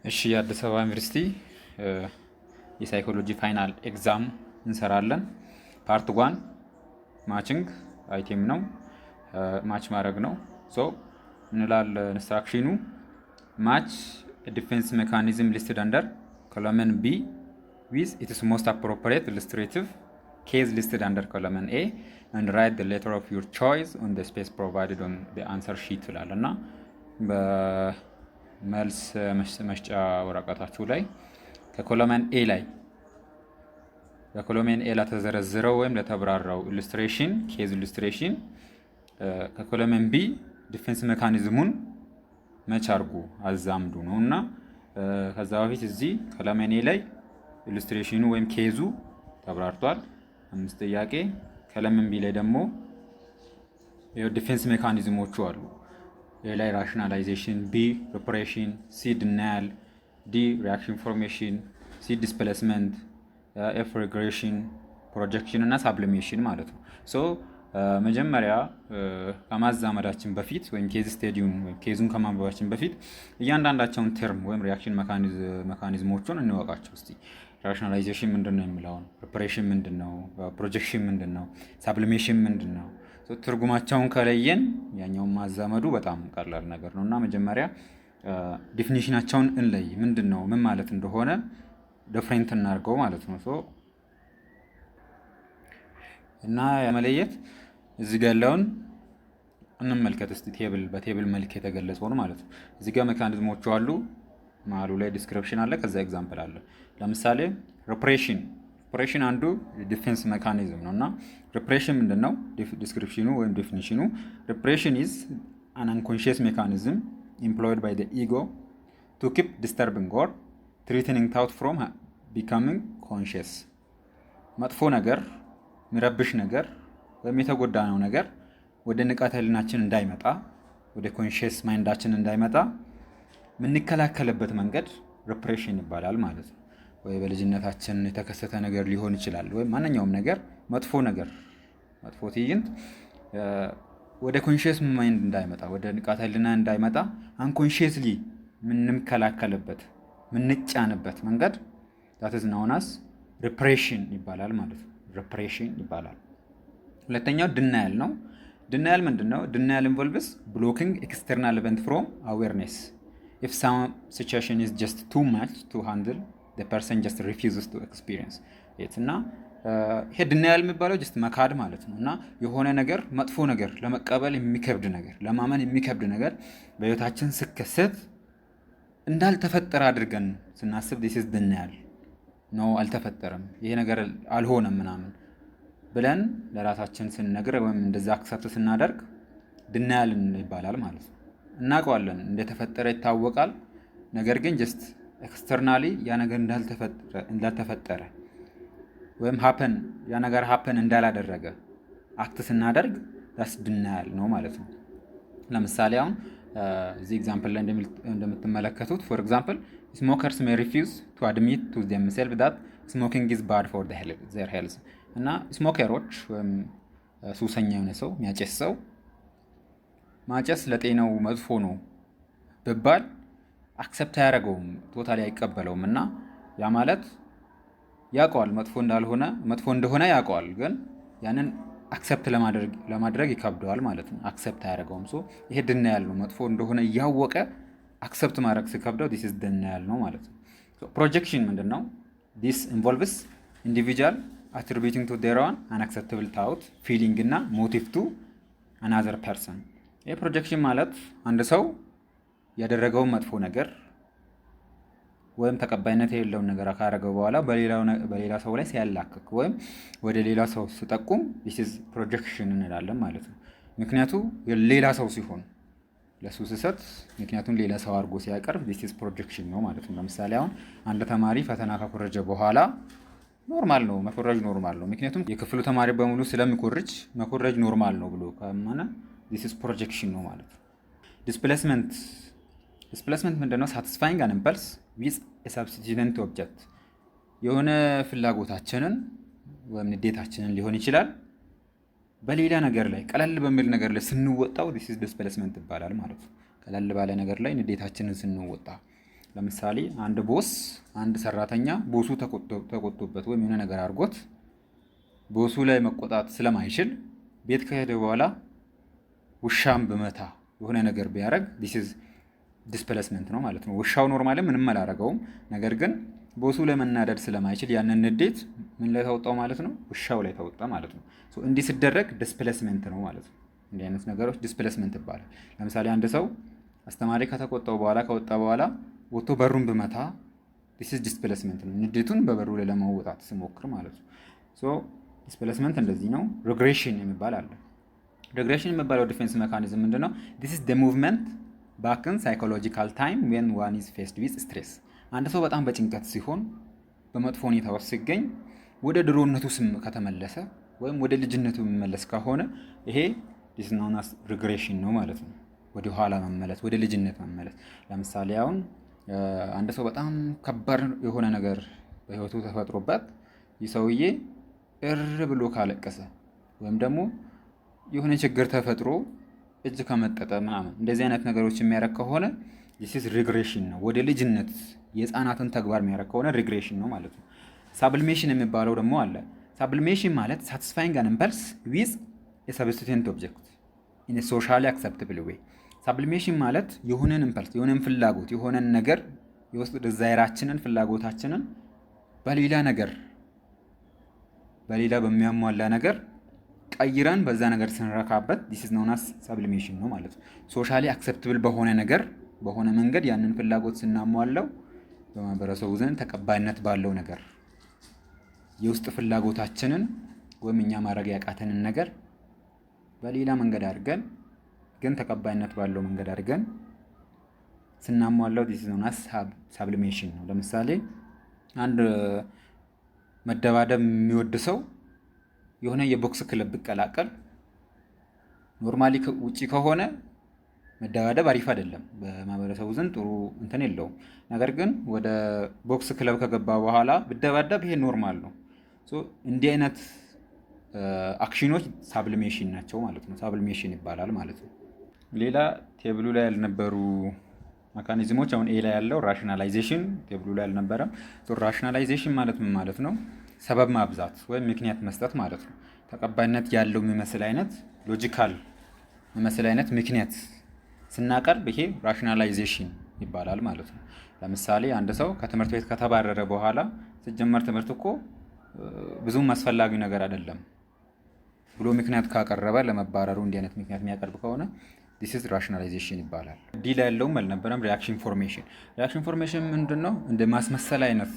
እሺ የአዲስ አበባ ዩኒቨርሲቲ የሳይኮሎጂ ፋይናል ኤግዛም እንሰራለን። ፓርት 1 ማችንግ አይቴም ነው። ማች ማድረግ ነው። ሶ እንላለን ኢንስትራክሽኑ ማች ዲፌንስ ሜካኒዝም ሊስትድ አንደር ኮለመን ቢ with its most appropriate illustrative case listed under column A and write the letter of your choice on the space provided on the answer sheet ይላልና በመልስ መስጫ ወረቀታችሁ ላይ ከኮለመን ኤ ላይ በኮለመን ኤ ላይ ተዘረዝረው ወይም ለተብራራው ኢሉስትሬሽን ኬዝ ኢሉስትሬሽን ከኮለመን ቢ ዲፌንስ ሜካኒዝሙን መች አድርጉ አዛምዱ ነውና ከዛ በፊት እዚህ ኮለመን ኤ ላይ ኢሉስትሬሽኑ ወይም ኬዙ ተብራርቷል። አምስት ጥያቄ ኮለመን ቢ ላይ ደግሞ የዲፌንስ ሜካኒዝሞቹ አሉ። ኤ ላይ ራሽናላይዜሽን፣ ቢ ሪፕሬሽን፣ ሲ ዲናያል፣ ዲ ሪአክሽን ፎርሜሽን፣ ሲ ዲስፕሌስመንት፣ ኤፍ ሪግሬሽን፣ ፕሮጀክሽን እና ሳብሊሜሽን ማለት ነው። ሶ መጀመሪያ ከማዛመዳችን በፊት ወይም ኬዝ ስቴዲውን ወይም ኬዙን ከማንበባችን በፊት እያንዳንዳቸውን ተርም ወይም ሪአክሽን ሜካኒዝሞቹን እንወቃቸው እስቲ። ራሽናላይዜሽን ምንድነው የሚለውን፣ ሪፕሬሽን ምንድነው፣ ፕሮጀክሽን ምንድነው፣ ሳብሊሜሽን ምንድነው፣ ትርጉማቸውን ከለየን ያኛውን ማዛመዱ በጣም ቀላል ነገር ነውና መጀመሪያ ዲፊኒሽናቸውን እንለይ። ምንድነው ምን ማለት እንደሆነ ዲፍረንት እናርገው ማለት ነው። ሶ እና የመለየት እዚህ ጋር ያለውን እንመልከት እስቲ። በቴብል መልክ የተገለጸው ነው ማለት ነው። እዚህ ጋር ሜካኒዝሞቹ አሉ፣ መሀሉ ላይ ዲስክሪፕሽን አለ፣ ከዛ ኤግዛምፕል አለ። ለምሳሌ ሪፕሬሽን አንዱ ዲፌንስ ሜካኒዝም ነውና ሪፕሬሽን ምንድነው? ዲስክሪፕሽኑ ወይም ዴፊኒሽኑ ሪፕሬሽን ኢዝ አን አንኮንሺየስ ሜካኒዝም ኢምፕሎይድ ባይ ዘ ኢጎ ቱ ኪፕ ዲስተርቢንግ ኦር ትሪትኒንግ ታውት ፍሮም ቢካሚንግ ኮንሺየስ። መጥፎ ነገር፣ የሚረብሽ ነገር ወይም የተጎዳነው ነገር ወደ ንቃተ ህሊናችን እንዳይመጣ፣ ወደ ኮንሺየስ ማይንዳችን እንዳይመጣ የምንከላከልበት መንገድ ሪፕሬሽን ይባላል ማለት ነው። ወይ በልጅነታችን የተከሰተ ነገር ሊሆን ይችላል፣ ወይም ማንኛውም ነገር መጥፎ ትዕይንት ወደ ኮንሺየስ ማይንድ እንዳይመጣ፣ ወደ ንቃተ ህሊና እንዳይመጣ አንኮንሺየስሊ የምንከላከልበት የምንጫንበት መንገድ that is known as repression ይባላል ማለት ነው። repression ይባላል። ሁለተኛው denial ነው። denial ምንድነው? denial involves blocking external event from awareness. If some situation is just too much to handle, the person just refuses to experience it. እና ይሄ denial የሚባለው just መካድ ማለት ነው። እና የሆነ ነገር መጥፎ ነገር ለመቀበል የሚከብድ ነገር፣ ለማመን የሚከብድ ነገር በህይወታችን ሲከሰት እንዳልተፈጠረ አድርገን ስናስብ this is denial ነው። አልተፈጠረም፣ ይሄ ነገር አልሆነም ምናምን ብለን ለራሳችን ስንነግር ወይም እንደዛ አክሰፕት ስናደርግ denial ይባላል ማለት ነው። እናውቀዋለን፣ እንደተፈጠረ ይታወቃል። ነገር ግን just ኤክስተርናሊ ያ ነገር እንዳልተፈጠረ ወይም ያ ነገር ሀፐን እንዳላደረገ አክት ስናደርግ that's denial ነው ማለት ነው። ለምሳሌ አሁን እዚህ ኤግዛምፕል ላይ እንደምትመለከቱት for example smokers may refuse to admit to themselves that smoking is bad for their health. እና ስሞከሮች ወይም ሱሰኛ የሆነ ሰው የሚያጨስ ሰው ማጨስ ለጤናው መጥፎ ነው ቢባል አክሰፕት አያደርገውም፣ ቶታሊ አይቀበለውም። እና ያ ማለት ያውቀዋል መጥፎ እንደሆነ ያውቀዋል፣ ግን ያንን አክሰፕት ለማድረግ ይከብደዋል ማለት ነው። አክሰፕት አያደርገውም። ሶ ይሄ denial ነው። መጥፎ እንደሆነ እያወቀ አክሰፕት ማድረግ ሲከብደው this is denial ነው ማለት ነው። ሶ ፕሮጀክሽን ምንድነው? this involves individual attributing to their own unacceptable thought, feeling እና motive to another person. ይሄ ፕሮጀክሽን ማለት አንድ ሰው ያደረገውን መጥፎ ነገር ወይም ተቀባይነት የሌለውን ነገር ካደረገው በኋላ በሌላ ሰው ላይ ሲያላክክ ወይም ወደ ሌላ ሰው ሲጠቁም this is projection እንላለን ማለት ነው። ምክንያቱ ሌላ ሰው ሲሆን ለሱ ስህተት ምክንያቱም ሌላ ሰው አድርጎ ሲያቀርብ this is projection ነው ማለት ነው። ለምሳሌ አሁን አንድ ተማሪ ፈተና ከኮረጀ በኋላ ኖርማል ነው መኮረጅ ኖርማል ነው፣ ምክንያቱም የክፍሉ ተማሪ በሙሉ ስለሚኮርጅ መኮረጅ ኖርማል ነው ብሎ ካመነ this is projection ነው ማለት ነው። ዲስፕሌስመንት ምንድነው? satisfying an impulse with a substituent object። የሆነ ፍላጎታችንን ወይም ንዴታችንን ሊሆን ይችላል በሌላ ነገር ላይ ቀለል በሚል ነገር ላይ ስንወጣው this is displacement ይባላል ማለት ነው። ቀለል ባለ ነገር ላይ ንዴታችንን ስንወጣ ለምሳሌ አንድ ቦስ አንድ ሰራተኛ ቦሱ ተቆጥቶበት ወይም የሆነ ነገር አድርጎት ቦሱ ላይ መቆጣት ስለማይችል ቤት ከሄደ በኋላ ውሻም በመታ የሆነ ነገር ቢያደርግ ዲስ ኢዝ ዲስፕሌስመንት ነው ማለት ነው። ውሻው ኖርማሊ ምንም አላደረገውም፣ ነገር ግን ቦሱ ላይ መናደድ ስለማይችል ያንን ንዴት ምን ላይ ተወጣው ማለት ነው? ውሻው ላይ ተወጣ ማለት ነው። እንዲህ ሲደረግ ዲስፕሌስመንት ነው ማለት ነው። እንዲህ አይነት ነገሮች ዲስፕሌስመንት ይባላል። ለምሳሌ አንድ ሰው አስተማሪ ከተቆጣው በኋላ ከወጣ በኋላ ወጥቶ በሩን ብመታ ዲስ ኢዝ ዲስፕሌስመንት ነው። ንዴቱን በበሩ ላይ ለማወጣት ሲሞክር ማለት ነው። ዲስፕሌስመንት እንደዚህ ነው። ሪግሬሽን የሚባል አለ። ሪግሬሽን የሚባለው ዲፌንስ ሜካኒዝም ምንድነው? ዲስ ኢዝ ዘ ሙቭመንት ባክ ኢን ሳይኮሎጂካል ታይም ዌን ዋን ኢዝ ፌስድ ዊዝ ስትሬስ። አንድ ሰው በጣም በጭንቀት ሲሆን በመጥፎ ሁኔታ ውስጥ ሲገኝ ወደ ድሮነቱ ስም ከተመለሰ ወይም ወደ ልጅነቱ የሚመለስ ከሆነ ይሄ ዲስ ኢዝ ናውን አስ ሪግሬሽን ነው ማለት ነው። ወደ ኋላ መመለስ፣ ወደ ልጅነት መመለስ። ለምሳሌ አሁን አንድ ሰው በጣም ከባድ የሆነ ነገር በህይወቱ ተፈጥሮበት ይህ ሰውዬ እር ብሎ ካለቀሰ ወይም ደግሞ የሆነ ችግር ተፈጥሮ እጅ ከመጠጠ ምናምን እንደዚህ አይነት ነገሮች የሚያደርግ ከሆነ ዲስ ኢዝ ሪግሬሽን ነው። ወደ ልጅነት የህፃናትን ተግባር የሚያደርግ ከሆነ ሪግሬሽን ነው ማለት ነው። ሳብሊሜሽን የሚባለው ደግሞ አለ። ሳብሊሜሽን ማለት ሳቲስፋይንግ አን ኢምፐልስ ዊዝ ኤ ሰብስቲቱዌንት ኦብጀክት ኢን ኤ ሶሻሊ አክሰፕተብል ዌይ። ሳብሊሜሽን ማለት የሆነን ኢምፐልስ የሆነን ፍላጎት የሆነን ነገር የውስጥ ዲዛይራችንን ፍላጎታችንን በሌላ ነገር በሌላ በሚያሟላ ነገር ቀይረን በዛ ነገር ስንረካበት ዲስ ኢዝ ናውን አስ ሳብሊሜሽን ነው ማለት ነው። ሶሻሊ አክሰፕተብል በሆነ ነገር በሆነ መንገድ ያንን ፍላጎት ስናሟላው በማህበረሰቡ ዘንድ ተቀባይነት ባለው ነገር የውስጥ ፍላጎታችንን ወይም እኛ ማድረግ ያቃተንን ነገር በሌላ መንገድ አድርገን ግን ተቀባይነት ባለው መንገድ አድርገን ስናሟላው ዲስ ኢዝ ናውን አስ ሳብሊሜሽን ነው። ለምሳሌ አንድ መደባደብ የሚወድ ሰው የሆነ የቦክስ ክለብ ቢቀላቀል ኖርማሊ ውጪ ከሆነ መደባደብ አሪፍ አይደለም፣ በማህበረሰቡ ዘንድ ጥሩ እንትን የለውም። ነገር ግን ወደ ቦክስ ክለብ ከገባ በኋላ ቢደባደብ ይሄ ኖርማል ነው። እንዲህ አይነት አክሽኖች ሳብሊሜሽን ናቸው ማለት ነው። ሳብሊሜሽን ይባላል ማለት ነው። ሌላ ቴብሉ ላይ ያልነበሩ ሜካኒዝሞች አሁን ኤ ላይ ያለው ራሽናላይዜሽን ቴብሉ ላይ አልነበረም። ራሽናላይዜሽን ማለት ምን ማለት ነው? ሰበብ ማብዛት ወይም ምክንያት መስጠት ማለት ነው። ተቀባይነት ያለው የሚመስል አይነት ሎጂካል የሚመስል አይነት ምክንያት ስናቀርብ ይሄ ራሽናላይዜሽን ይባላል ማለት ነው። ለምሳሌ አንድ ሰው ከትምህርት ቤት ከተባረረ በኋላ ሲጀመር ትምህርት እኮ ብዙም አስፈላጊ ነገር አይደለም ብሎ ምክንያት ካቀረበ ለመባረሩ እንዲህ አይነት ምክንያት የሚያቀርብ ከሆነ ዲስ ኢዝ ራሽናላይዜሽን ይባላል። ዲ ላይ ያለውም አልነበረም። ሪያክሽን ፎርሜሽን። ሪያክሽን ፎርሜሽን ምንድን ነው? እንደ ማስመሰል አይነት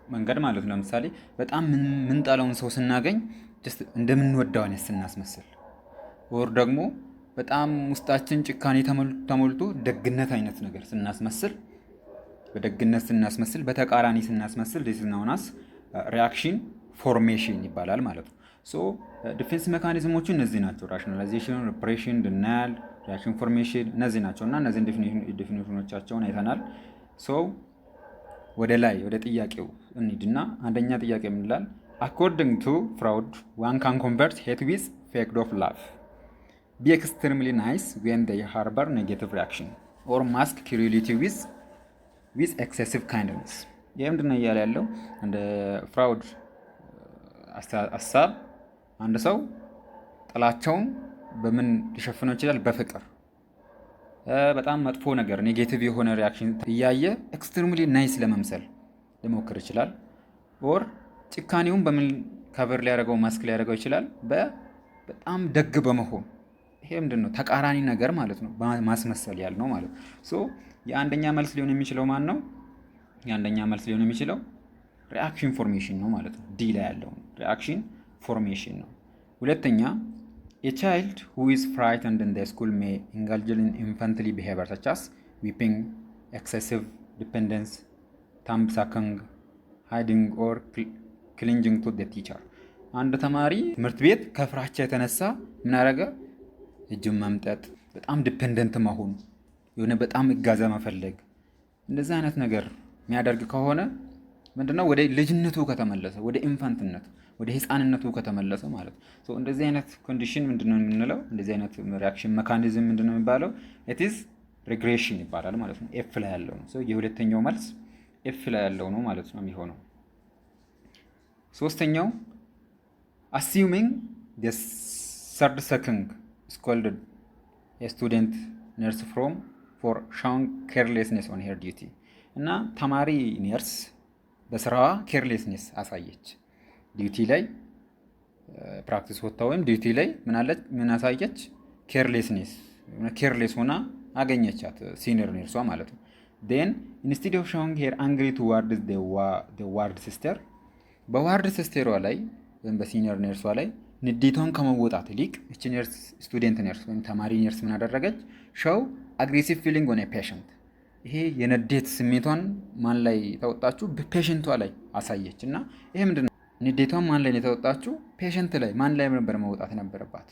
መንገድ ማለት ነው። ለምሳሌ በጣም ምንጠላውን ሰው ስናገኝ እንደምንወደው አይነት ስናስመስል፣ ወር ደግሞ በጣም ውስጣችን ጭካኔ ተሞልቶ ደግነት አይነት ነገር ስናስመስል፣ በደግነት ስናስመስል፣ በተቃራኒ ስናስመስል ዲስ ኢዝ ናውን አስ ሪያክሽን ፎርሜሽን ይባላል ማለት ነው። ዲፌንስ ሜካኒዝሞቹ እነዚህ ናቸው። ራሽናላይዜሽን፣ ሪፕሬሽን፣ ዲናያል፣ ሪያክሽን ፎርሜሽን እነዚህ ናቸው እና እነዚህን ዴፊኒሽኖቻቸውን አይተናል። ወደ ላይ ወደ ጥያቄው እንሂድና አንደኛ ጥያቄ ምን ይላል? አኮርዲንግ ቱ ፍራውድ ዋን ካን ኮንቨርት ሄት ዊዝ ፌክድ ኦፍ ላቭ ቢ ኤክስትሪምሊ ናይስ ዌን ዴይ ሃርበር ኔጌቲቭ ሪያክሽን ኦር ማስክ ክሪዩሊቲ ዊዝ ኤክሴሲቭ ካይንድነስ። ይህ ምንድን ነው እያለ ያለው? እንደ ፍራውድ ሀሳብ አንድ ሰው ጥላቸውን በምን ሊሸፍነው ይችላል? በፍቅር በጣም መጥፎ ነገር ኔጌቲቭ የሆነ ሪያክሽን እያየ ኤክስትሪምሊ ናይስ ለመምሰል ሊሞክር ይችላል። ኦር ጭካኔውን በምን ከቨር ሊያደርገው ማስክ ሊያደርገው ይችላል? በጣም ደግ በመሆን። ይሄ ምንድን ነው? ተቃራኒ ነገር ማለት ነው። ማስመሰል ያልነው ማለት ነው። የአንደኛ መልስ ሊሆን የሚችለው ማን ነው? የአንደኛ መልስ ሊሆን የሚችለው ሪአክሽን ፎርሜሽን ነው ማለት ነው። ዲ ላይ ያለው ሪአክሽን ፎርሜሽን ነው። ሁለተኛ a child who is frightened in the school may engage in infantile behavior such as weeping, excessive dependence, thumb sucking, hiding or clinging to the teacher። አንድ ተማሪ ትምህርት ቤት ከፍራቻ የተነሳ ምን አደረገ? እጁን መምጠጥ፣ በጣም ዲፔንደንት መሆን፣ የሆነ በጣም እጋዛ መፈለግ፣ እንደዚህ አይነት ነገር የሚያደርግ ከሆነ ምንድነው? ወደ ልጅነቱ ከተመለሰ፣ ወደ ኢንፋንትነት ወደ ህፃንነቱ ከተመለሰ ማለት ነው። እንደዚህ አይነት ኮንዲሽን ምንድነው የምንለው? እንደዚህ አይነት ሪአክሽን ሜካኒዝም ምንድነው የሚባለው? ኢት ኢዝ ሪግሬሽን ይባላል ማለት ነው። ኤፍ ላይ ያለው ነው። የሁለተኛው መልስ ኤፍ ላይ ያለው ነው ማለት ነው የሚሆነው። ሶስተኛው assuming the third second scolded a student nurse for showing carelessness on her duty እና ተማሪ ነርስ በስራዋ ኬርሌስነስ አሳየች። ዲዩቲ ላይ ፕራክቲስ ወጥታ ወይም ዲዩቲ ላይ ምን አሳየች? ኬርሌስ ሆና አገኘቻት ሲኒየር ነርሷ ማለት ነው። then instead of showing her angry towards the ward sister በዋርድ ሲስተሯ ላይ ወይም በሲኒየር ነርሷ ላይ ንዴቷን ከመወጣት ይልቅ እቺ ነርስ ስቱደንት ነርስ ወይም ተማሪ ነርስ ምን አደረገች? ሾው አግሬሲቭ ፊሊንግ ኦን ኤ ፔሸንት። ይሄ የንዴት ስሜቷን ማን ላይ ተወጣችሁ? በፔሸንቷ ላይ አሳየች። እና ይሄ ምንድነው? ንዴቷን ማን ላይ የተወጣችሁ? ፔሸንት ላይ። ማን ላይ ነበር መውጣት የነበረባት?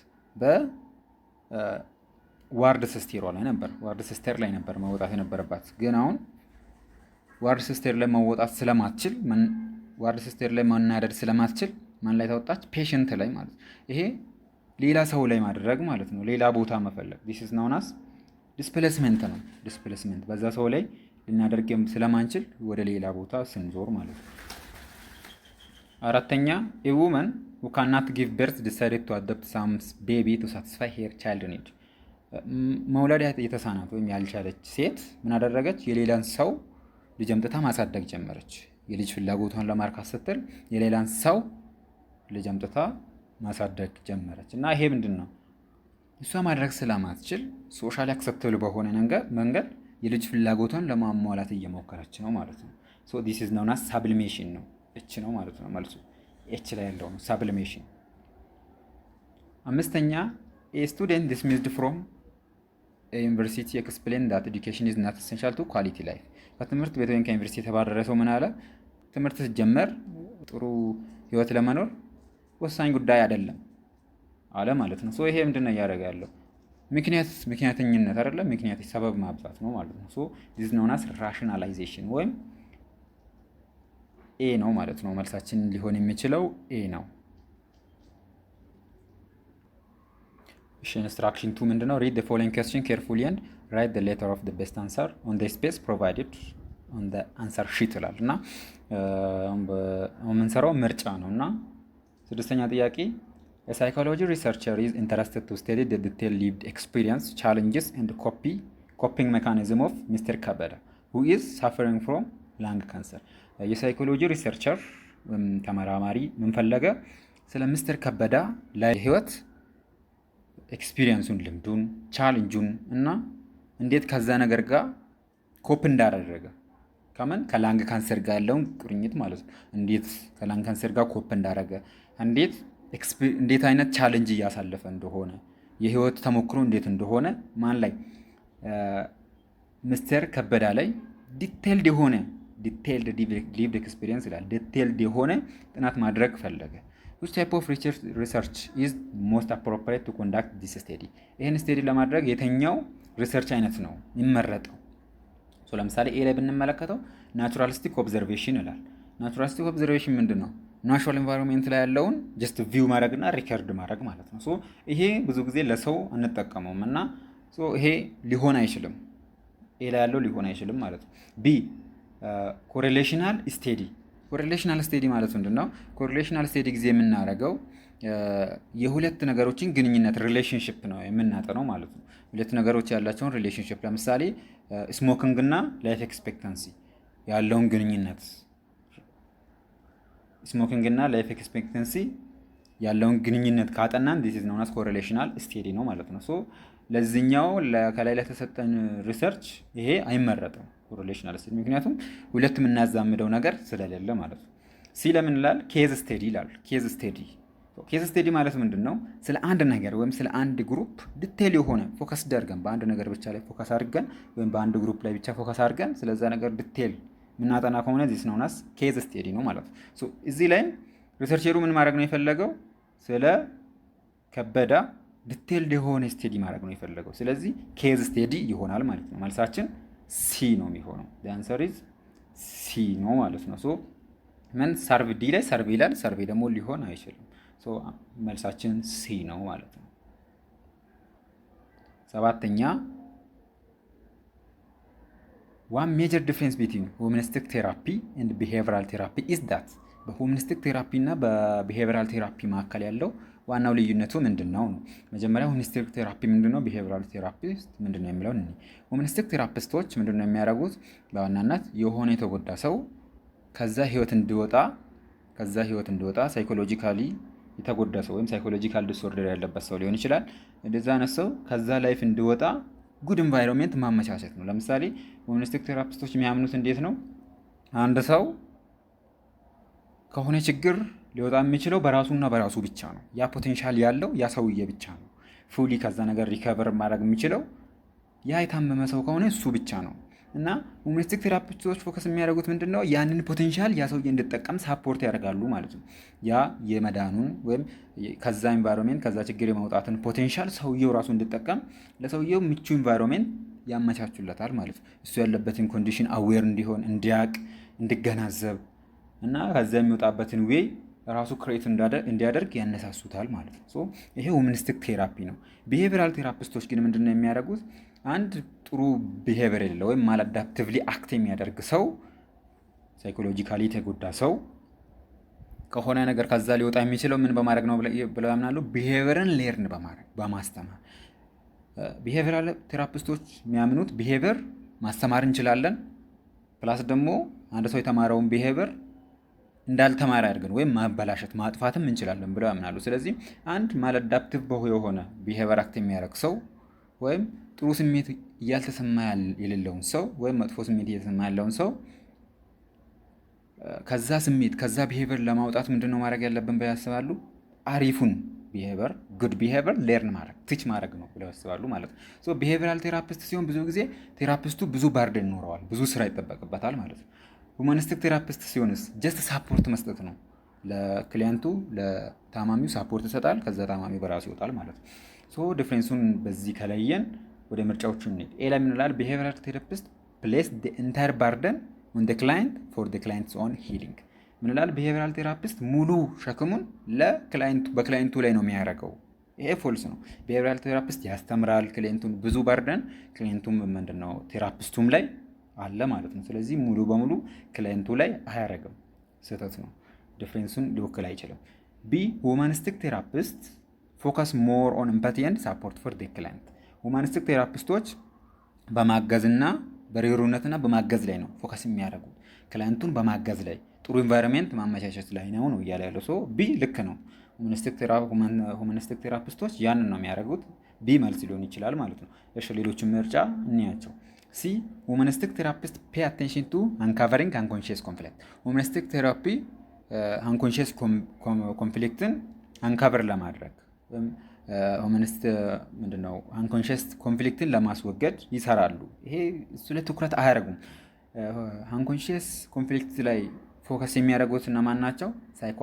በዋርድ ሲስተሯ ላይ ነበር። ዋርድ ሲስተር ላይ ነበር መውጣት የነበረባት። ግን አሁን ዋርድ ሲስተር ላይ መውጣት ስለማትችል ዋርድ ሲስተር ላይ ማናደድ ስለማትችል ማን ላይ ተወጣች? ፔሸንት ላይ ማለት ነው። ይሄ ሌላ ሰው ላይ ማድረግ ማለት ነው። ሌላ ቦታ መፈለግ። this is known as displacement ነው። ዲስፕሌስመንት በዛ ሰው ላይ ልናደርግ ስለማንችል ወደ ሌላ ቦታ ስንዞር ማለት ነው። አራተኛ a woman who cannot give birth decided to adopt some baby to satisfy her child need መውለድ የተሳናት ወይም ያልቻለች ሴት ምን አደረገች? የሌላን ሰው ልጅ አምጥታ ማሳደግ ጀመረች። የልጅ ፍላጎቷን ለማርካት ስትል የሌላን ሰው ልጅ አምጥታ ማሳደግ ጀመረች። እና ይሄ ምንድን ነው? እሷ ማድረግ ስለማትችል ሶሻሊ አክሰፕተብል በሆነ መንገድ የልጅ ፍላጎቷን ለማሟላት እየሞከረች ነው ማለት ነው። ሶ ዲስ ኢዝ ናውን አስ ሳብሊሜሽን ነው። ኤች ነው ማለት ነው መልሱ። ኤች ላይ ያለው ነው ሳብሊሜሽን። አምስተኛ ኤ ስቱደንት ዲስሚስድ ፍሮም ዩኒቨርሲቲ ኤክስፕሌን ዳት ኤዱኬሽን ኢዝ ናት ኤሰንሻል ቱ ኳሊቲ ላይፍ። ከትምህርት ቤት ወይም ከዩኒቨርሲቲ የተባረረ ሰው ምን አለ? ትምህርት ሲጀመር ጥሩ ህይወት ለመኖር ወሳኝ ጉዳይ አይደለም አለ ማለት ነው። ሶ ይሄ ምንድነው እያደረገ ያለው? ምክንያተኝነት አይደለም፣ ምክንያት ሰበብ ማብዛት ነው ማለት ነው። ሶ ዲስ ኖን አስ ራሽናላይዜሽን ወይም ኤ ነው ማለት ነው። መልሳችን ሊሆን የሚችለው ኤ ነው። እሺ ኢንስትራክሽን 2 ምንድነው? read the following question carefully and write the letter of the best answer on the space provided on the answer sheet ይላል እና የምንሰራው ምርጫ ነው። እና ስድስተኛ ጥያቄ a psychology researcher is interested to study the detailed lived experience challenges and coping mechanism of Mr. Kabada who is suffering from lung cancer። የሳይኮሎጂ ሪሰርቸር ተመራማሪ ምን ፈለገ? ስለ ሚስተር ከበዳ ለህይወት ኤክስፒሪየንሱን፣ ልምዱን፣ ቻሌንጁን እና እንዴት ከዛ ነገር ጋር ኮፕ እንዳደረገ ከላንግ ካንሰር ጋር ያለውን ቁርኝት ማለት ነው። እንዴት ከላንግ ካንሰር ጋር ኮፕ እንዳደረገ፣ እንዴት አይነት ቻሌንጅ እያሳለፈ እንደሆነ፣ የህይወት ተሞክሮ እንዴት እንደሆነ ማን ላይ ሚስተር ከበዳ ላይ ዲቴይልድ ሊቭድ ኤክስፒሪየንስ ይላል። ዲቴይልድ የሆነ ጥናት ማድረግ ፈለገ። which type of research is most appropriate to conduct this study? ይህን ስቴዲ ለማድረግ የተኛው ሪሰርች አይነት ነው የሚመረጠው? ለምሳሌ ኤ ላይ ብንመለከተው ናቹራሊስቲክ ኦብዘርቬሽን ይላል። ናቹራሊስቲክ ኦብዘርቬሽን ምንድን ነው? ናቹራል ኤንቫይሮንሜንት ላይ ያለውን ጀስት ቪው ማድረግና ሪከርድ ማድረግ ማለት ነው። ይሄ ብዙ ጊዜ ለሰው አንጠቀመውም እና ይሄ ሊሆን አይችልም። ኤ ላይ ያለው ሊሆን አይችልም ማለት ነው። ቢ ኮሬሌሽናል ስቴዲ። ኮሬሌሽናል ስቴዲ ማለት ምንድን ነው? ኮሬሌሽናል ስቴዲ ጊዜ የምናደርገው የሁለት ነገሮችን ግንኙነት ሪሌሽንሽፕ ነው የምናጠነው ማለት ነው። ሁለት ነገሮች ያላቸውን ሪሌሽንሽፕ ለምሳሌ ስሞኪንግ እና ላይፍ ኤክስፔክታንሲ ያለውን ግንኙነት ስሞኪንግ እና ላይፍ ኤክስፔክታንሲ ያለውን ግንኙነት ካጠናን ዲስ ኢዝ ኖን አስ ኮሬሌሽናል ስቴዲ ነው ማለት ነው። ለዚህኛው ከላይ ለተሰጠን ሪሰርች ይሄ አይመረጥም ኮሬሌሽናል ስቴዲ፣ ምክንያቱም ሁለት የምናዛምደው ነገር ስለሌለ ማለት ነው። ሲ ለምን ይላል? ኬዝ ስቴዲ ይላል። ኬዝ ስቴዲ ማለት ምንድን ነው? ስለ አንድ ነገር ወይም ስለ አንድ ግሩፕ ዲቴል የሆነ ፎከስ አድርገን በአንድ ነገር ብቻ ላይ ፎከስ አድርገን ወይም በአንድ ግሩፕ ላይ ብቻ ፎከስ አድርገን ስለዛ ነገር ዲቴል የምናጠና ከሆነ ዚስ ነው ናስ ኬዝ ስቴዲ ነው ማለት ነው። እዚህ ላይ ሪሰርቸሩ ምን ማድረግ ነው የፈለገው? ስለ ከበዳ ዲቴልድ የሆነ ስቴዲ ማድረግ ነው የፈለገው። ስለዚህ ኬዝ ስቴዲ ይሆናል ማለት ነው። መልሳችን ሲ ነው የሚሆነው። አንሰር ኢዝ ሲ ነው ማለት ነው። ምን ሰርቭ ዲ ላይ ሰርቬ ይላል። ሰርቬ ደግሞ ሊሆን አይችልም። መልሳችን ሲ ነው ማለት ነው። ሰባተኛ ዋን ሜጀር ዲፍረንስ ቢትዊን ሁማኒስቲክ ቴራፒ ኤንድ ቢሄቪራል ቴራፒ ኢዝ ዳት በሁማኒስቲክ ቴራፒ እና በቢሄቪራል ቴራፒ መካከል ያለው ዋናው ልዩነቱ ምንድን ነው? መጀመሪያ ሁማኒስቲክ ቴራፒ ምንድን ነው፣ ቢሄቪራል ቴራፒስት ምንድን ነው የሚለውን ሁማኒስቲክ ቴራፒስቶች ምንድን ነው የሚያደርጉት? በዋናነት የሆነ የተጎዳ ሰው ከዛ ህይወት እንዲወጣ ሳይኮሎጂካሊ የተጎዳ ሰው ወይም ሳይኮሎጂካል ዲስኦርደር ያለበት ሰው ሊሆን ይችላል። እንደዛ አይነት ሰው ከዛ ላይፍ እንዲወጣ ጉድ ኢንቫይሮንሜንት ማመቻቸት ነው። ለምሳሌ ሁማኒስቲክ ቴራፒስቶች የሚያምኑት እንዴት ነው? አንድ ሰው ከሆነ ችግር ሊወጣ የሚችለው በራሱና በራሱ ብቻ ነው። ያ ፖቴንሻል ያለው ያ ሰውዬ ብቻ ነው። ፉሊ ከዛ ነገር ሪከቨር ማድረግ የሚችለው ያ የታመመ ሰው ከሆነ እሱ ብቻ ነው። እና ሁማኒስቲክ ቴራፒስቶች ፎከስ የሚያደርጉት ምንድን ነው? ያንን ፖቴንሻል ያ ሰውዬ እንዲጠቀም ሳፖርት ያደርጋሉ ማለት ነው። ያ የመዳኑን ወይም ከዛ ኢንቫይሮንሜንት ከዛ ችግር የማውጣትን ፖቴንሻል ሰውዬው ራሱ እንዲጠቀም ለሰውዬው ምቹ ኢንቫይሮንሜንት ያመቻቹለታል ማለት ነው። እሱ ያለበትን ኮንዲሽን አዌር እንዲሆን፣ እንዲያቅ፣ እንዲገናዘብ እና ከዛ የሚወጣበትን ዌይ ራሱ ክሬት እንዲያደርግ ያነሳሱታል ማለት ነው። ይሄ ሁማኒስቲክ ቴራፒ ነው። ቢሄቪራል ቴራፒስቶች ግን ምንድነው የሚያደርጉት? አንድ ጥሩ ቢሄቪየር የሌለው ወይም ማላዳፕቲቭሊ አክት የሚያደርግ ሰው ሳይኮሎጂካሊ የተጎዳ ሰው ከሆነ ነገር ከዛ ሊወጣ የሚችለው ምን በማድረግ ነው ብለው ያምናሉ? ቢሄቪየርን ሌርን በማስተማር። ቢሄቪራል ቴራፒስቶች የሚያምኑት ቢሄቪየር ማስተማር እንችላለን፣ ፕላስ ደግሞ አንድ ሰው የተማረውን ቢሄቪየር እንዳልተማረ አድርገን ወይም ማበላሸት ማጥፋትም እንችላለን ብለው ያምናሉ። ስለዚህ አንድ ማላዳፕቲቭ የሆነ ቢሄቪየር አክት የሚያደርግ ሰው ወይም ጥሩ ስሜት እያልተሰማ የሌለውን ሰው ወይም መጥፎ ስሜት እየተሰማ ያለውን ሰው ከዛ ስሜት ከዛ ቢሄቪየር ለማውጣት ምንድነው ማድረግ ያለብን ብለው ያስባሉ? አሪፉን ቢሄቪየር ጉድ ቢሄቪየር ሌርን ማድረግ ቲች ማድረግ ነው ብለው ያስባሉ ማለት ነው። ቢሄቪየራል ቴራፒስት ሲሆን ብዙ ጊዜ ቴራፒስቱ ብዙ ባርደን ይኖረዋል፣ ብዙ ስራ ይጠበቅበታል ማለት ነው። ሁማኒስቲክ ቴራፒስት ሲሆንስ ጀስት ሳፖርት መስጠት ነው። ለክሊያንቱ ለታማሚው ሳፖርት ይሰጣል፣ ከዛ ታማሚ በራሱ ይወጣል ማለት ነው። ዲፍረንሱን በዚህ ከለየን ወደ ምርጫዎቹ እንሂድ። ኤ ላይ ምን ይላል? ቢሄቪየራል ቴራፒስት ፕሌስ ዘ ኢንታየር ባርደን ኦን ዘ ክላይንት ፎር ዘ ክላይንትስ ኦን ሂሊንግ። ምን ይላል? ቢሄቪየራል ቴራፒስት ሙሉ ሸክሙን በክላይንቱ ላይ ነው የሚያደርገው። ይሄ ፎልስ ነው። ቢሄቪየራል ቴራፒስት ያስተምራል ክሊየንቱን፣ ብዙ ባርደን ክሊየንቱም ምንድነው ቴራፒስቱም ላይ አለ ማለት ነው። ስለዚህ ሙሉ በሙሉ ክላይንቱ ላይ አያደርግም። ስህተት ነው። ዲፍረንሱን ሊወክል አይችልም። ቢ ሁማኒስቲክ ቴራፒስት ፎከስ ሞር ኦን ኤምፓቲ ኤንድ ሳፖርት ፎር ዘ ክላይንት። ሁማኒስቲክ ቴራፒስቶች በማገዝና በርህሩህነትና በማገዝ ላይ ነው ፎከስ የሚያደርጉት። ክላይንቱን በማገዝ ላይ ጥሩ ኢንቫይሮንሜንት ማመቻቸት ላይ ነው እያለ ያለው ሰው ቢ ልክ ነው። ሁማኒስቲክ ቴራፒስቶች ያንን ነው የሚያደርጉት። ቢ መልስ ሊሆን ይችላል ማለት ነው። እሺ ሌሎችን ምርጫ እንያቸው። ሲ ሁማኒስቲክ ቴራፒስት ፔይ አቴንሽን ቱ አንካቨሪንግ አንኮንሺየስ ኮንፍሊክት። ሁማኒስቲክ ቴራፒ አንኮንሺየስ ኮንፍሊክትን አንካቨር ለማድረግ ወይም ሁማኒስት ምንድነው አንኮንሺየስ ኮንፍሊክትን ለማስወገድ ይሰራሉ። ይሄ እሱ ላይ ትኩረት አያደርጉም። አንኮንሺየስ ኮንፍሊክት ላይ ፎከስ የሚያደርጉት እነማን ናቸው? ሳይኮ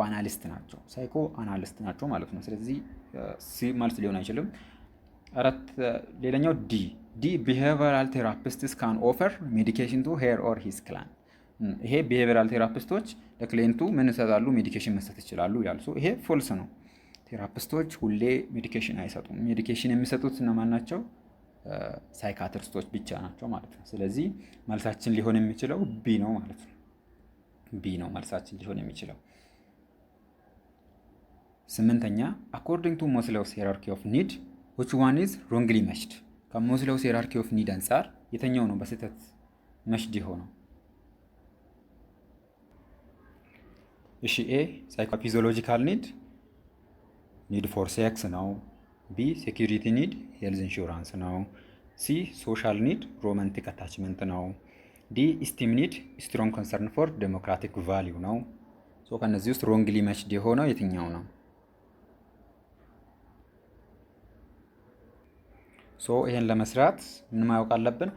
አናሊስት ናቸው ማለት ነው። ስለዚህ ሲ መልስ ሊሆን አይችልም። ሌላኛው ዲ ቢሄቪየራል ቴራፒስትስ ካን ኦፈር ሜዲኬሽን ቱ ሄር ኦር ሂዝ ክላይንት። ይሄ ቢሄቪየራል ቴራፒስቶች ለክሊየንቱ ምን ይሰጣሉ? ሜዲኬሽን መስጠት ይችላሉ ይላል። ይሄ ፎልስ ነው። ቴራፒስቶች ሁሌ ሜዲኬሽን አይሰጡም። ሜዲኬሽን የሚሰጡት እነማን ናቸው? ሳይካትሪስቶች ብቻ ናቸው ማለት ነው። ስለዚህ መልሳችን ሊሆን የሚችለው ቢ ነው ማለት ነው። ቢ ነው መልሳችን ሊሆን የሚችለው። 8ኛ አኮርዲንግ ቱ ሞስሎውስ ሂራርኪ ኦፍ ኒድ which one is wrongly meshed? ከሞስሎውስ ሂራርኪ ኦፍ ኒድ አንጻር የትኛው ነው በስህተት መሽድ የሆነው? እሺ ኤ ሳይኮፊዚዮሎጂካል ኒድ ፎር ሴክስ ነው። ቢ ሴኩሪቲ ኒድ ሄልዝ ኢንሹራንስ ነው። ሲ ሶሻል ኒድ ሮማንቲክ አታችመንት ነው። ዲ ኢስቲም ኒድ ስትሮንግ ኮንሰርን ፎር ዴሞክራቲክ ቫሊዩ ነው። ከነዚህ ውስጥ ሮንግሊ መችድ የሆነው የትኛው ነው? ይሄን ለመስራት ምን ማወቅ አለብን?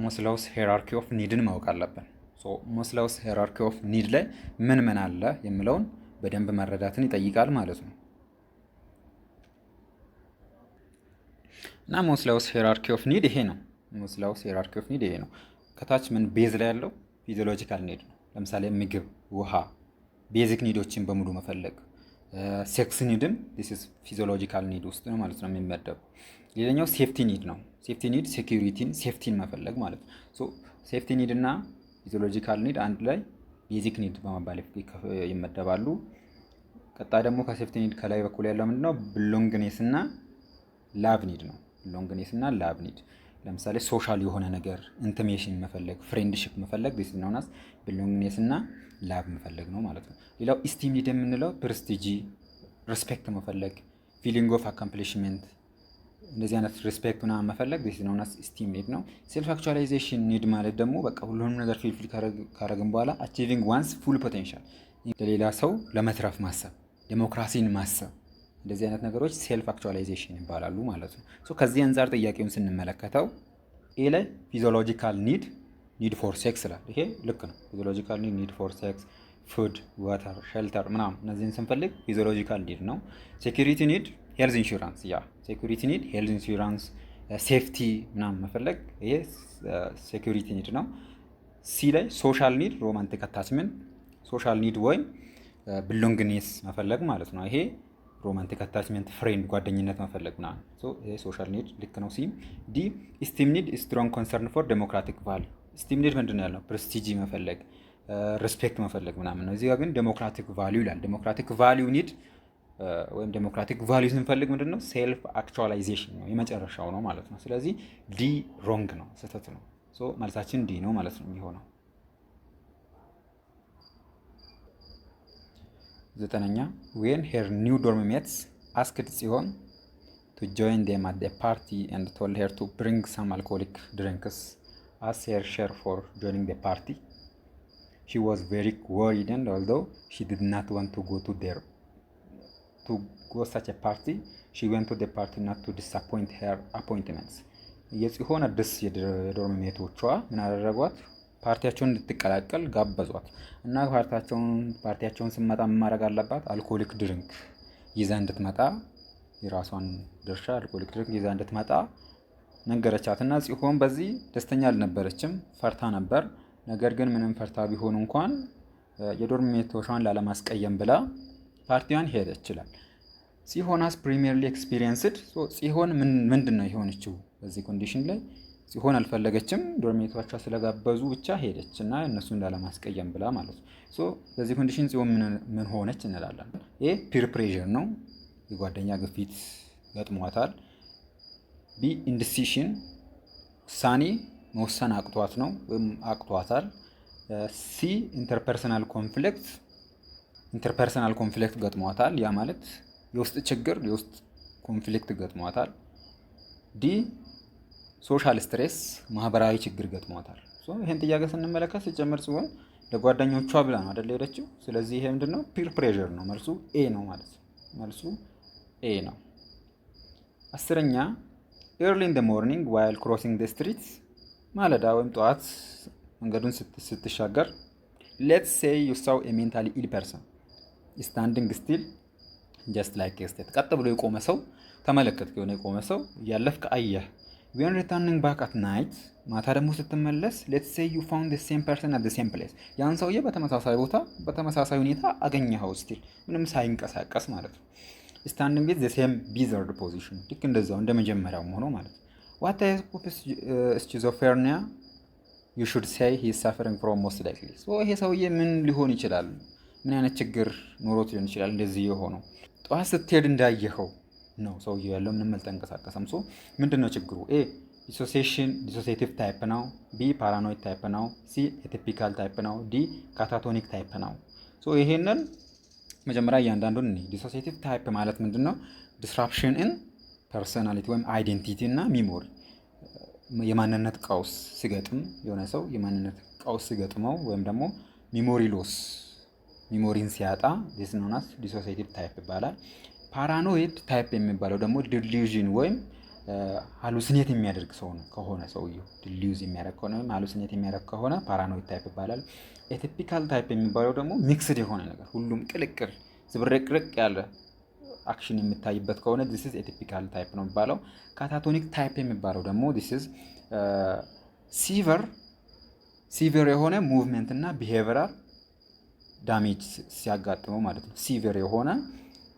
ሞስሎውስ ሂራርኪ ኦፍ ኒድን ማወቅ አለብን። ሞስሎውስ ሂራርኪ ኦፍ ኒድ ላይ ምን አለ የሚለውን በደንብ መረዳትን ይጠይቃል ማለት ነው። እና ሞስሎውስ ሂራርኪ ኦፍ ኒድ ይሄ ነው። ሞስሎውስ ሂራርኪ ኦፍ ኒድ ይሄ ነው። ከታች ምን ቤዝ ላይ ያለው ፊዚዮሎጂካል ኒድ ነው። ለምሳሌ ምግብ፣ ውሃ፣ ቤዚክ ኒዶችን በሙሉ መፈለግ። ሴክስ ኒድም ዲስ ኢዝ ፊዚዮሎጂካል ኒድ ውስጥ ነው ማለት ነው የሚመደብ። ሌላኛው ሴፍቲ ኒድ ነው። ሴፍቲ ኒድ ሴኩሪቲን፣ ሴፍቲን መፈለግ ማለት ነው። ሴፍቲ ኒድ እና ፊዚዮሎጂካል ኒድ አንድ ላይ ቤዚክ ኒድ በመባል ይመደባሉ። ቀጣይ ደግሞ ከሴፍቲ ኒድ ከላይ በኩል ያለው ምንድነው? ብሎንግኔስ እና ላቭ ኒድ ነው። ብሎንግኔስ እና ላቭ ኒድ ለምሳሌ ሶሻል የሆነ ነገር ኢንቲሜሽን መፈለግ፣ ፍሬንድሺፕ መፈለግ ዲስ ነው ናስ ብሎንግኔስ እና ላቭ መፈለግ ነው ማለት ነው። ሌላው ኢስቲም ኒድ የምንለው ፕሬስቲጂ፣ ሪስፔክት መፈለግ፣ ፊሊንግ ኦፍ አካምፕሊሽመንት እንደዚህ አይነት ሪስፔክት ምናምን መፈለግ ዲስ ነው ናስ ኢስቲም ኒድ ነው። ሴልፍ አክቹዋላይዜሽን ኒድ ማለት ደግሞ በቃ ሁሉንም ነገር ፊል ካረግን በኋላ አቺቪንግ ዋንስ ፉል ፖቴንሻል ለሌላ ሰው ለመትረፍ ማሰብ፣ ዴሞክራሲን ማሰብ እንደዚህ አይነት ነገሮች ሴልፍ አክቹዋላይዜሽን ይባላሉ ማለት ነው። ሶ ከዚህ አንጻር ጥያቄውን ስንመለከተው ኤ ላይ ፊዚዮሎጂካል ኒድ ፎር ሴክስ ይላል። ይሄ ልክ ነው። ፊዚዮሎጂካል ኒድ ፎር ሴክስ፣ ፉድ፣ ዋተር፣ ሼልተር ምናምን እነዚህን ስንፈልግ ፊዚዮሎጂካል ኒድ ነው። ሴኩሪቲ ኒድ ሄልዝ ኢንሹራንስ፣ ሴኩሪቲ ኒድ ሄልዝ ኢንሹራንስ፣ ሴፍቲ ምናምን መፈለግ ይሄ ሴኩሪቲ ኒድ ነው። ሲ ላይ ሶሻል ኒድ ሮማንቲክ አታችመንት፣ ሶሻል ኒድ ወይም ብሎንግኔስ መፈለግ ማለት ነው። ይሄ ሮማንቲክ አታችመንት፣ ፍሬንድ፣ ጓደኝነት መፈለግ ምናምን ይሄ ሶሻል ኒድ ልክ ነው። ሲ ዲ ኢስቲም ኒድ ስትሮንግ ኮንሰርን ፎር ዴሞክራቲክ ቫልዩ። ኢስቲም ኒድ ምንድን ነው ያልነው? ፕሬስቲጂ መፈለግ፣ ሪስፔክት መፈለግ ምናምን ነው። እዚህ ጋር ግን ዴሞክራቲክ ቫልዩ ይላል። ዴሞክራቲክ ቫልዩ ኒድ ወይም ዴሞክራቲክ ቫልዩ ስንፈልግ ምንድን ነው? ሴልፍ አክቹዋላይዜሽን ነው የመጨረሻው ነው ማለት ነው። ስለዚህ ዲ ሮንግ ነው፣ ስህተት ነው። ሶ መልሳችን ዲ ነው ማለት ነው የሚሆነው። 9ኛ when her new dorm mates asked ጽዮን to join them at the party and told her to bring some alcoholic drinks as her share for joining the party, she was very worried, and although she did not want to go such a party, she went to the party not to disappoint her appointments. የጽዮን አዲስ የዶርም ሜቶቿ ምን አደረጓት? ፓርቲያቸውን እንድትቀላቀል ጋበዟት እና ፓርቲያቸውን ስመጣ ማድረግ አለባት አልኮሊክ ድሪንክ ይዛ እንድትመጣ፣ የራሷን ድርሻ አልኮሊክ ድሪንክ ይዛ እንድትመጣ ነገረቻትና ጽዮን በዚህ ደስተኛ አልነበረችም፣ ፈርታ ነበር። ነገር ግን ምንም ፈርታ ቢሆን እንኳን የዶርም ሜቶቿን ላለማስቀየም ብላ ፓርቲዋን ሄደች ይችላል። ጽዮንስ ፕሪሚየርሊ ኤክስፒሪየንስድ። ጽዮን ምንድን ነው የሆነችው በዚህ ኮንዲሽን ላይ? ጽዮን አልፈለገችም፣ ዶርሜቶቿ ስለጋበዙ ብቻ ሄደች እና እነሱን ላለማስቀየም ብላ ማለት ነው። ሶ በዚህ ኮንዲሽን ጽዮን ምን ሆነች እንላለን? ኤ ፒር ፕሬዠር ነው፣ የጓደኛ ግፊት ገጥሟታል። ቢ ኢንዲሲሽን፣ ውሳኔ መወሰን አቅቷት ነው ወይም አቅቷታል። ሲ ኢንተርፐርሰናል ኮንፍሊክት ገጥሟታል፣ ያ ማለት የውስጥ ችግር የውስጥ ኮንፍሊክት ገጥሟታል። ዲ ሶሻል ስትሬስ ማህበራዊ ችግር ገጥሟታል። ይህን ጥያቄ ስንመለከት ሲጨምር ጽዮን ለጓደኞቿ ብላ ነው አይደል ሄደችው። ስለዚህ ይሄ ምንድነው? ፒር ፕሬዠር ነው። መልሱ ኤ ነው ማለት ነው። መልሱ ኤ ነው። 10ኛ ኤርሊ ኢን ዘ ሞርኒንግ ዋይል ክሮሲንግ ዘ ስትሪት፣ ማለዳ ወይም ጠዋት መንገዱን ስትሻገር ሌትስ ሴይ ዩ ሳው ኤ ሜንታሊ ኢል ፐርሰን ስታንዲንግ ስቲል ጀስት ላይክ ኤ ስቴት፣ ቀጥ ብሎ የቆመ ሰው ተመለከትክ። የሆነ የቆመ ሰው እያለፍክ አየህ። when returning back at night፣ ማታ ደግሞ ስትመለስ let's say you found the same person at the same place፣ ያን ሰውዬ በተመሳሳይ ቦታ በተመሳሳይ ሁኔታ አገኘኸው ስቲል ምንም ሳይንቀሳቀስ ማለት ነው። standing with the same bizarre position፣ ልክ እንደዛው እንደመጀመሪያው ሆኖ ማለት ነው። what type of schizophrenia you should say he is suffering from most likely። ይሄ ሰውዬ ምን ሊሆን ይችላል? ምን አይነት ችግር ኖሮት ሊሆን ይችላል እንደዚህ የሆነው? ጠዋት ስትሄድ እንዳየኸው ነው ሰውዬው ያለው፣ ምንም አልተንቀሳቀሰም። ምንድነው ችግሩ? ኤ ዲሶሲዬቲቭ ታይፕ ነው። ቢ ፓራኖይድ ታይፕ ነው። ሲ ኤቲፒካል ታይፕ ነው። ዲ ካታቶኒክ ታይፕ ነው። ይሄንን መጀመሪያ እያንዳንዱን እኔ ዲሶሲዬቲቭ ታይፕ ማለት ምንድነው? ዲስራፕሽን ኢን ፐርሶናሊቲ ወይም አይዴንቲቲ እና ሚሞሪ፣ የማንነት ቀውስ ሲገጥም የሆነ ሰው የማንነት ቀውስ ሲገጥመው ወይም ደግሞ ሚሞሪ ሎስ ሚሞሪን ሲያጣ ዲስ ኖናስ ዲሶሲዬቲቭ ታይፕ ይባላል። ፓራኖይድ ታይፕ የሚባለው ደግሞ ዲሉዥን ወይም ሃሉሲኔት የሚያደርግ ሰው ነው ከሆነ ሰውየው ዲሉዥ የሚያደርግ ከሆነ ወይም ሃሉሲኔት የሚያደርግ ከሆነ ፓራኖይድ ታይፕ ይባላል። ኤቲፒካል ታይፕ የሚባለው ደግሞ ሚክስድ የሆነ ነገር ሁሉም ቅልቅል ዝብርቅርቅ ያለ አክሽን የሚታይበት ከሆነ this is ኤቲፒካል ታይፕ ነው የሚባለው። ካታቶኒክ ታይፕ የሚባለው ደግሞ this is ሲቨር የሆነ ሙቭመንት እና ቢሄቪራል ዳሜጅ ሲያጋጥመው ማለት ነው። ሲቨር የሆነ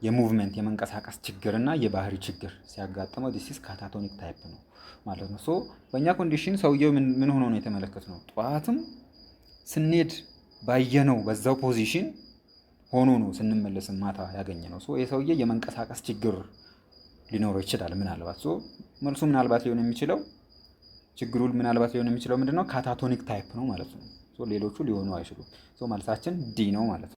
የሙቭመንት የመንቀሳቀስ ችግርና የባህሪ ችግር ሲያጋጥመው ዲሲስ ካታቶኒክ ታይፕ ነው ማለት ነው። ሶ በእኛ ኮንዲሽን ሰውየው ምን ሆኖ ነው የተመለከትነው? ጠዋትም ስንሄድ ባየነው በዛው ፖዚሽን ሆኖ ነው ስንመለስም ማታ ያገኘነው። ሶ የሰውዬ የመንቀሳቀስ ችግር ሊኖረው ይችላል ምናልባት። ሶ መልሱ ምናልባት ሊሆን የሚችለው ችግሩ ምናልባት ሊሆን የሚችለው ምንድነው? ካታቶኒክ ታይፕ ነው ማለት ነው። ሶ ሌሎቹ ሊሆኑ አይችሉም። ሶ መልሳችን ዲ ነው ማለት ነው።